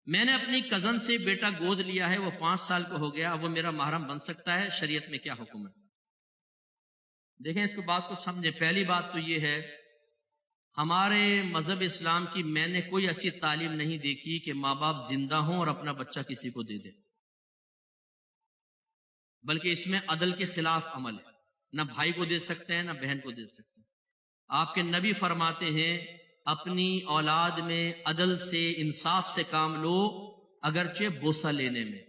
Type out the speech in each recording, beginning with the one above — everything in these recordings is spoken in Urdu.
میں نے اپنی کزن سے بیٹا گود لیا ہے، وہ 5 سال کا ہو گیا، اب وہ میرا محرم بن سکتا ہے؟ شریعت میں کیا حکم ہے؟ دیکھیں اس کو بات کو سمجھیں۔ پہلی بات تو یہ ہے، ہمارے مذہب اسلام کی میں نے کوئی ایسی تعلیم نہیں دیکھی کہ ماں باپ زندہ ہوں اور اپنا بچہ کسی کو دے دے، بلکہ اس میں عدل کے خلاف عمل ہے۔ نہ بھائی کو دے سکتے ہیں، نہ بہن کو دے سکتے ہیں۔ آپ کے نبی فرماتے ہیں اپنی اولاد میں عدل سے، انصاف سے کام لو، اگرچہ بوسہ لینے میں،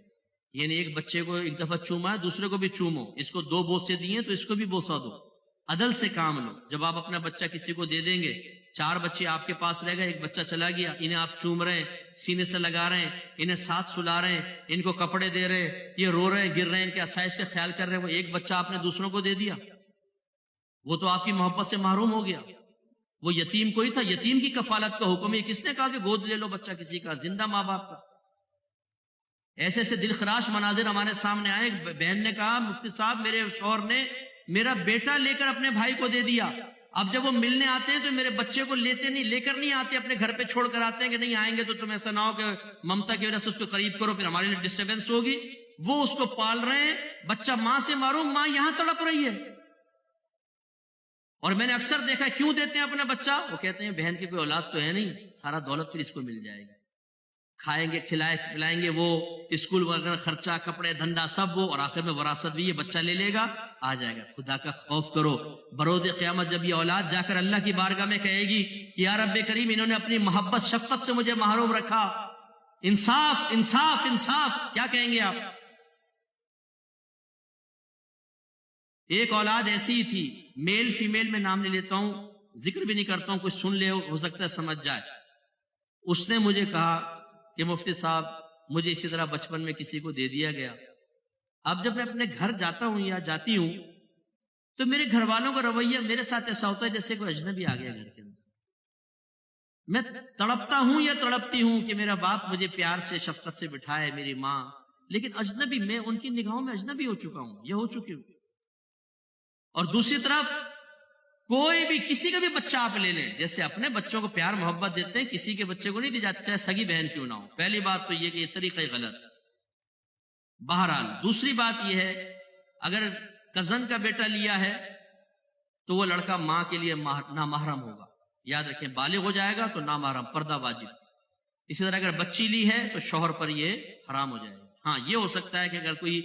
یعنی ایک بچے کو ایک دفعہ چوما ہے، دوسرے کو بھی چومو، اس کو 2 بوسے دیے تو اس کو بھی بوسہ دو، عدل سے کام لو۔ جب آپ اپنا بچہ کسی کو دے دیں گے، 4 بچے آپ کے پاس رہ گئے، ایک بچہ چلا گیا، انہیں آپ چوم رہے ہیں، سینے سے لگا رہے ہیں، انہیں ساتھ سلا رہے ہیں، ان کو کپڑے دے رہے ہیں، یہ رو رہے ہیں، گر رہے ہیں، ان کے آسائش کا خیال کر رہے ہیں، وہ ایک بچہ آپ نے دوسروں کو دے دیا، وہ تو آپ کی محبت سے محروم ہو گیا۔ وہ یتیم کوئی تھا، یتیم کی کفالت کا حکم ہے۔ کس نے کہا کہ گود لے لو بچہ کسی کا؟ زندہ ماں باپ کا۔ ایسے ایسے دل خراش مناظر ہمارے سامنے آئے۔ بہن نے کہا مفتی صاحب میرے شوہر نے میرا بیٹا لے کر اپنے بھائی کو دے دیا، اب جب وہ ملنے آتے ہیں تو میرے بچے کو لیتے نہیں، لے کر نہیں آتے، اپنے گھر پہ چھوڑ کر آتے ہیں کہ نہیں آئیں گے تو تم ایسا نہ ہو کہ ممتا کی وجہ سے اس کو قریب کرو، پھر ہمارے لیے ڈسٹربنس ہوگی۔ وہ اس کو پال رہے ہیں، بچہ ماں سے محروم، ماں یہاں تڑپ رہی ہے۔ اور میں نے اکثر دیکھا ہے کیوں دیتے ہیں اپنا بچہ؟ وہ کہتے ہیں بہن کی کوئی اولاد تو ہے نہیں، سارا دولت پھر اس کو مل جائے گی، کھائیں گے، کھلائیں گے، وہ اسکول وغیرہ خرچہ، کپڑے، دھندا سب وہ، اور آخر میں وراثت بھی یہ بچہ لے لے گا، آ جائے گا۔ خدا کا خوف کرو، برود قیامت جب یہ اولاد جا کر اللہ کی بارگاہ میں کہے گی یا رب کریم انہوں نے اپنی محبت شفقت سے مجھے محروم رکھا، انصاف انصاف انصاف، کیا کہیں گے آپ؟ ایک اولاد ایسی ہی تھی، میل فیمیل میں نام لے لیتا ہوں، ذکر بھی نہیں کرتا ہوں، کوئی سن لے ہو سکتا ہے سمجھ جائے۔ اس نے مجھے کہا کہ مفتی صاحب مجھے اسی طرح بچپن میں کسی کو دے دیا گیا، اب جب میں اپنے گھر جاتا ہوں یا جاتی ہوں تو میرے گھر والوں کا رویہ میرے ساتھ ایسا ہوتا ہے جیسے کوئی اجنبی آ گیا گھر کے اندر۔ میں تڑپتا ہوں یا تڑپتی ہوں کہ میرا باپ مجھے پیار سے شفقت سے بٹھائے، میری ماں، لیکن اجنبی، میں ان کی نگاہوں میں اجنبی ہو چکا ہوں، یہ ہو چکی ہوں۔ اور دوسری طرف کوئی بھی کسی کا بھی بچہ آپ لے لیں، جیسے اپنے بچوں کو پیار محبت دیتے ہیں کسی کے بچے کو نہیں دی جاتی، چاہے سگی بہن کیوں نہ ہو۔ پہلی بات تو یہ کہ یہ طریقہ غلط ہے۔ بہرحال دوسری بات یہ ہے اگر کزن کا بیٹا لیا ہے تو وہ لڑکا ماں کے لیے نامحرم ہوگا، یاد رکھیں، بالغ ہو جائے گا تو نامحرم، پردہ واجب۔ اسی طرح اگر بچی لی ہے تو شوہر پر یہ حرام ہو جائے گا۔ ہاں یہ ہو سکتا ہے کہ اگر کوئی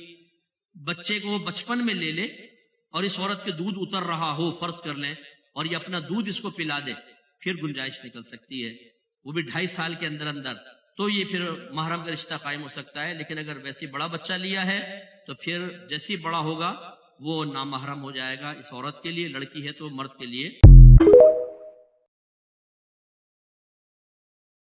بچے کو بچپن میں لے لے اور اس عورت کے دودھ اتر رہا ہو، فرض کر لیں، اور یہ اپنا دودھ اس کو پلا دے، پھر گنجائش نکل سکتی ہے، وہ بھی 2.5 سال کے اندر اندر، تو یہ پھر محرم کا رشتہ قائم ہو سکتا ہے۔ لیکن اگر ویسی بڑا بچہ لیا ہے تو پھر جیسی بڑا ہوگا وہ نامحرم ہو جائے گا اس عورت کے لیے، لڑکی ہے تو مرد کے لیے۔